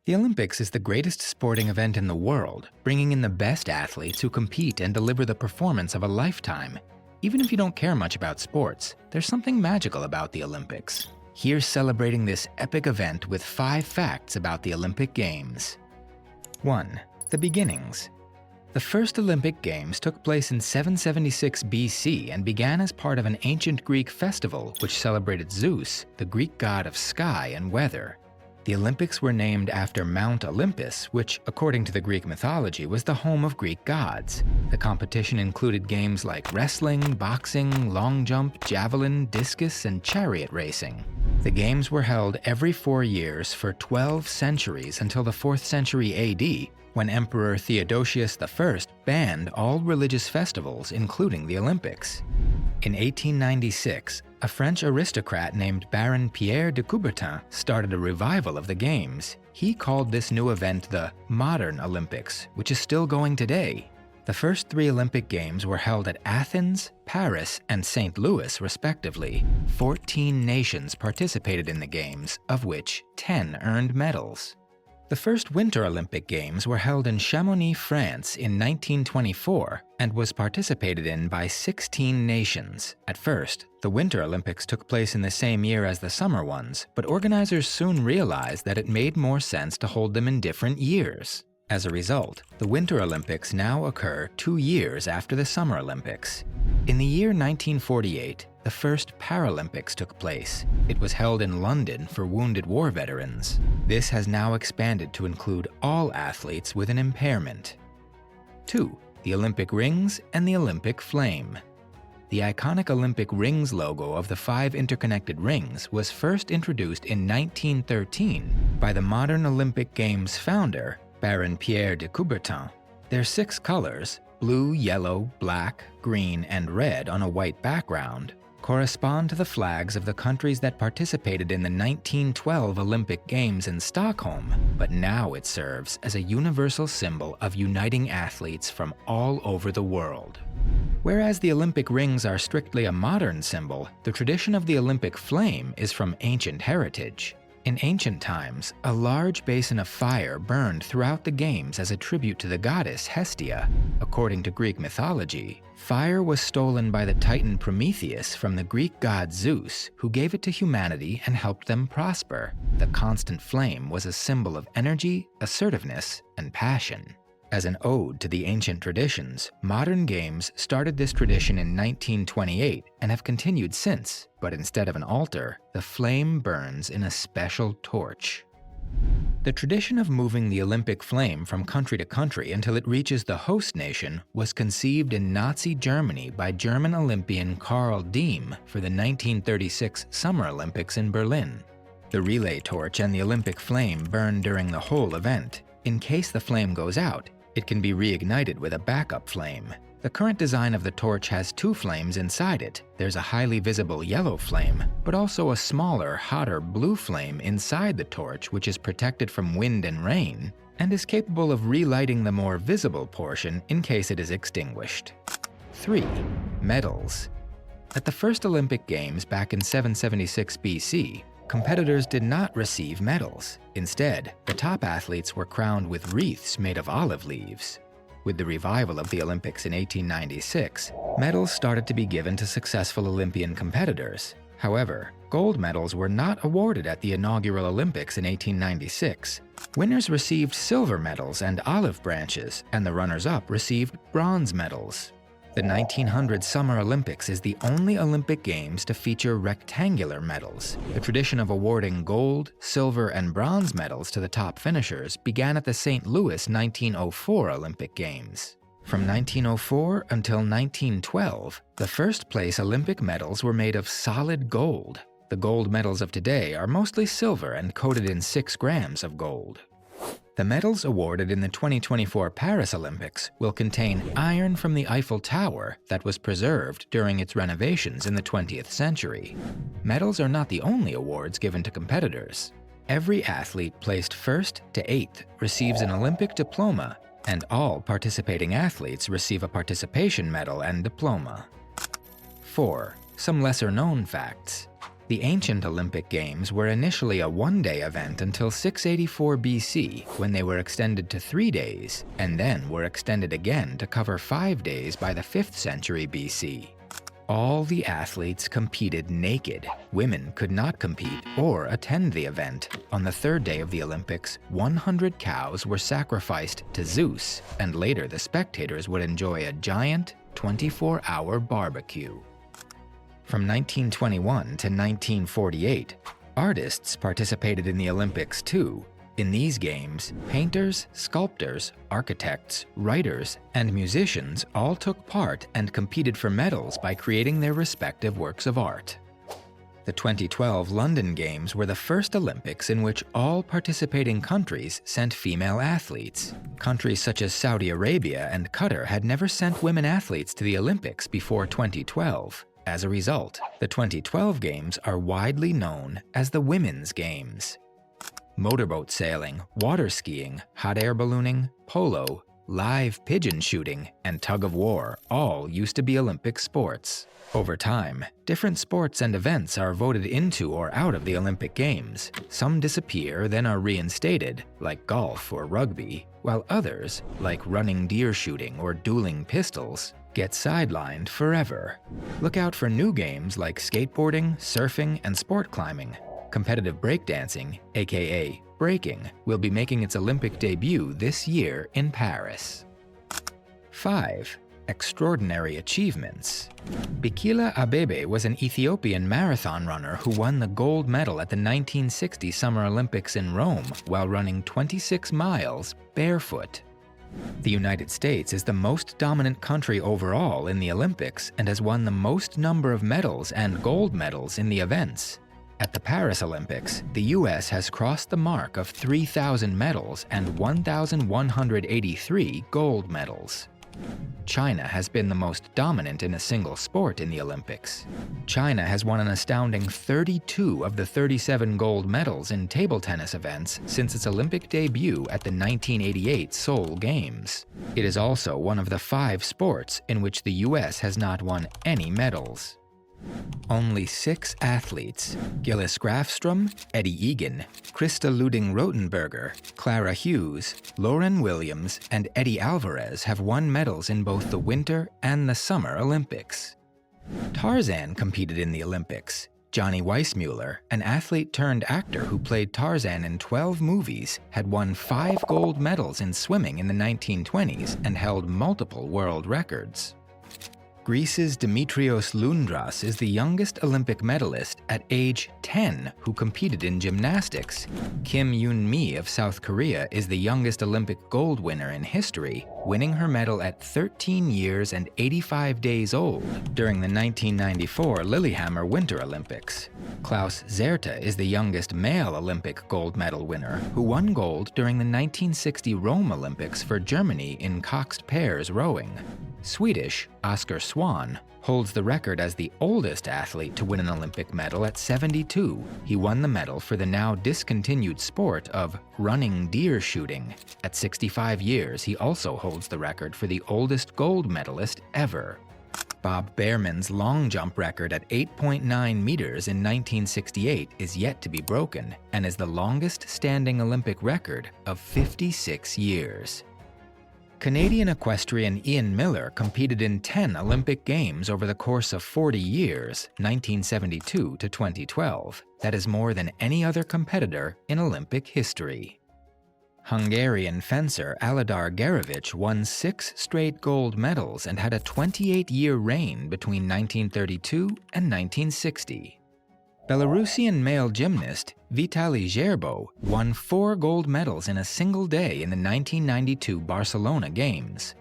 The Olympics is the greatest sporting event in the world, bringing in the best athletes who compete and deliver the performance of a lifetime. Even if you don't care much about sports, there's something magical about the Olympics. Here's celebrating this epic event with 5 facts about the Olympic Games. 1. The beginnings. The first Olympic Games took place in 776 BC and began as part of an ancient Greek festival which celebrated Zeus, the Greek god of sky and weather. The Olympics were named after Mount Olympus, which, according to the Greek mythology, was the home of Greek gods. The competition included games like wrestling, boxing, long jump, javelin, discus, and chariot racing. The games were held every 4 years for 12 centuries until the 4th century AD, when Emperor Theodosius I banned all religious festivals, including the Olympics. In 1896, a French aristocrat named Baron Pierre de Coubertin started a revival of the Games. He called this new event the Modern Olympics, which is still going today. The first 3 Olympic Games were held at Athens, Paris, and St. Louis, respectively. 14 nations participated in the Games, of which 10 earned medals. The first Winter Olympic Games were held in Chamonix, France in 1924 and was participated in by 16 nations. At first, the Winter Olympics took place in the same year as the summer ones, but organizers soon realized that it made more sense to hold them in different years. As a result, the Winter Olympics now occur 2 years after the Summer Olympics. In the year 1948, the first Paralympics took place. It was held in London for wounded war veterans. This has now expanded to include all athletes with an impairment. 2. The Olympic Rings and the Olympic Flame. The iconic Olympic Rings logo of the 5 interconnected rings was first introduced in 1913 by the modern Olympic Games founder, Baron Pierre de Coubertin. Their 6 colors, blue, yellow, black, green, and red on a white background, correspond to the flags of the countries that participated in the 1912 Olympic Games in Stockholm, but now it serves as a universal symbol of uniting athletes from all over the world. Whereas the Olympic rings are strictly a modern symbol, the tradition of the Olympic flame is from ancient heritage. In ancient times, a large basin of fire burned throughout the Games as a tribute to the goddess Hestia. According to Greek mythology, fire was stolen by the Titan Prometheus from the Greek god Zeus, who gave it to humanity and helped them prosper. The constant flame was a symbol of energy, assertiveness, and passion. As an ode to the ancient traditions, modern games started this tradition in 1928 and have continued since, but instead of an altar, the flame burns in a special torch. The tradition of moving the Olympic flame from country to country until it reaches the host nation was conceived in Nazi Germany by German Olympian Karl Diem for the 1936 Summer Olympics in Berlin. The relay torch and the Olympic flame burn during the whole event. In case the flame goes out, it can be reignited with a backup flame. The current design of the torch has 2 flames inside it. There's a highly visible yellow flame, but also a smaller, hotter blue flame inside the torch which is protected from wind and rain, and is capable of relighting the more visible portion in case it is extinguished. 3. Medals. At the first Olympic Games back in 776 BC, competitors did not receive medals. Instead, the top athletes were crowned with wreaths made of olive leaves. With the revival of the Olympics in 1896, medals started to be given to successful Olympian competitors. However, gold medals were not awarded at the inaugural Olympics in 1896. Winners received silver medals and olive branches, and the runners-up received bronze medals. The 1900 Summer Olympics is the only Olympic Games to feature rectangular medals. The tradition of awarding gold, silver, and bronze medals to the top finishers began at the St. Louis 1904 Olympic Games. From 1904 until 1912, the first-place Olympic medals were made of solid gold. The gold medals of today are mostly silver and coated in 6 grams of gold. The medals awarded in the 2024 Paris Olympics will contain iron from the Eiffel Tower that was preserved during its renovations in the 20th century. Medals are not the only awards given to competitors. Every athlete placed 1st to 8th receives an Olympic diploma, and all participating athletes receive a participation medal and diploma. 4. Some lesser-known facts. The ancient Olympic Games were initially a one-day event until 684 BC, when they were extended to 3 days, and then were extended again to cover 5 days by the 5th century BC. All the athletes competed naked. Women could not compete or attend the event. On the 3rd day of the Olympics, 100 cows were sacrificed to Zeus, and later the spectators would enjoy a giant, 24-hour barbecue. From 1921 to 1948, artists participated in the Olympics too. In these games, painters, sculptors, architects, writers, and musicians all took part and competed for medals by creating their respective works of art. The 2012 London Games were the first Olympics in which all participating countries sent female athletes. Countries such as Saudi Arabia and Qatar had never sent women athletes to the Olympics before 2012. As a result, the 2012 Games are widely known as the Women's Games. Motorboat sailing, water skiing, hot air ballooning, polo, live pigeon shooting, and tug-of-war all used to be Olympic sports. Over time, different sports and events are voted into or out of the Olympic Games. Some disappear, then are reinstated, like golf or rugby, while others, like running deer shooting or dueling pistols, get sidelined forever. Look out for new games like skateboarding, surfing, and sport climbing. Competitive breakdancing, aka breaking, will be making its Olympic debut this year in Paris. 5. Extraordinary achievements. Bikila Abebe was an Ethiopian marathon runner who won the gold medal at the 1960 Summer Olympics in Rome while running 26 miles barefoot. The United States is the most dominant country overall in the Olympics and has won the most number of medals and gold medals in the events. At the Paris Olympics, the US has crossed the mark of 3,000 medals and 1,183 gold medals. China has been the most dominant in a single sport in the Olympics. China has won an astounding 32 of the 37 gold medals in table tennis events since its Olympic debut at the 1988 Seoul Games. It is also one of the 5 sports in which the US has not won any medals. Only 6 athletes, Gillis Grafstrom, Eddie Egan, Krista Luding-Rotenberger, Clara Hughes, Lauren Williams, and Eddie Alvarez have won medals in both the Winter and the Summer Olympics. Tarzan competed in the Olympics. Johnny Weissmuller, an athlete-turned-actor who played Tarzan in 12 movies, had won 5 gold medals in swimming in the 1920s and held multiple world records. Greece's Dimitrios Lundras is the youngest Olympic medalist at age 10 who competed in gymnastics. Kim Yoon-mi of South Korea is the youngest Olympic gold winner in history, winning her medal at 13 years and 85 days old during the 1994 Lillehammer Winter Olympics. Klaus Zerta is the youngest male Olympic gold medal winner who won gold during the 1960 Rome Olympics for Germany in coxed pairs rowing. Swedish Oskar Swan holds the record as the oldest athlete to win an Olympic medal at 72. He won the medal for the now discontinued sport of running deer shooting. At 65 years, he also holds the record for the oldest gold medalist ever. Bob Behrman's long jump record at 8.9 meters in 1968 is yet to be broken and is the longest standing Olympic record of 56 years. Canadian equestrian Ian Miller competed in 10 Olympic Games over the course of 40 years, 1972 to 2012. That is more than any other competitor in Olympic history. Hungarian fencer Aladar Gerovic won 6 straight gold medals and had a 28-year reign between 1932 and 1960. Belarusian male gymnast Vitaly Zherbo won 4 gold medals in a single day in the 1992 Barcelona Games.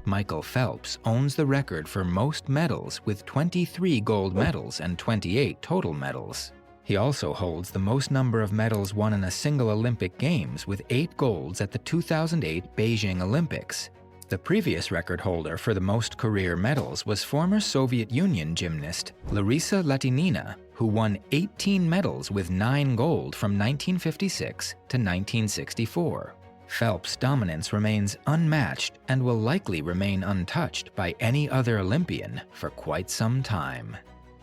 Michael Phelps owns the record for most medals with 23 gold medals and 28 total medals. He also holds the most number of medals won in a single Olympic Games with 8 golds at the 2008 Beijing Olympics. The previous record holder for the most career medals was former Soviet Union gymnast Larisa Latinina, who won 18 medals with 9 gold from 1956 to 1964. Phelps' dominance remains unmatched and will likely remain untouched by any other Olympian for quite some time.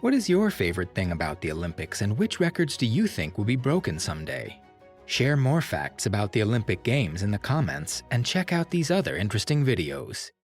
What is your favorite thing about the Olympics, and which records do you think will be broken someday? Share more facts about the Olympic Games in the comments and check out these other interesting videos.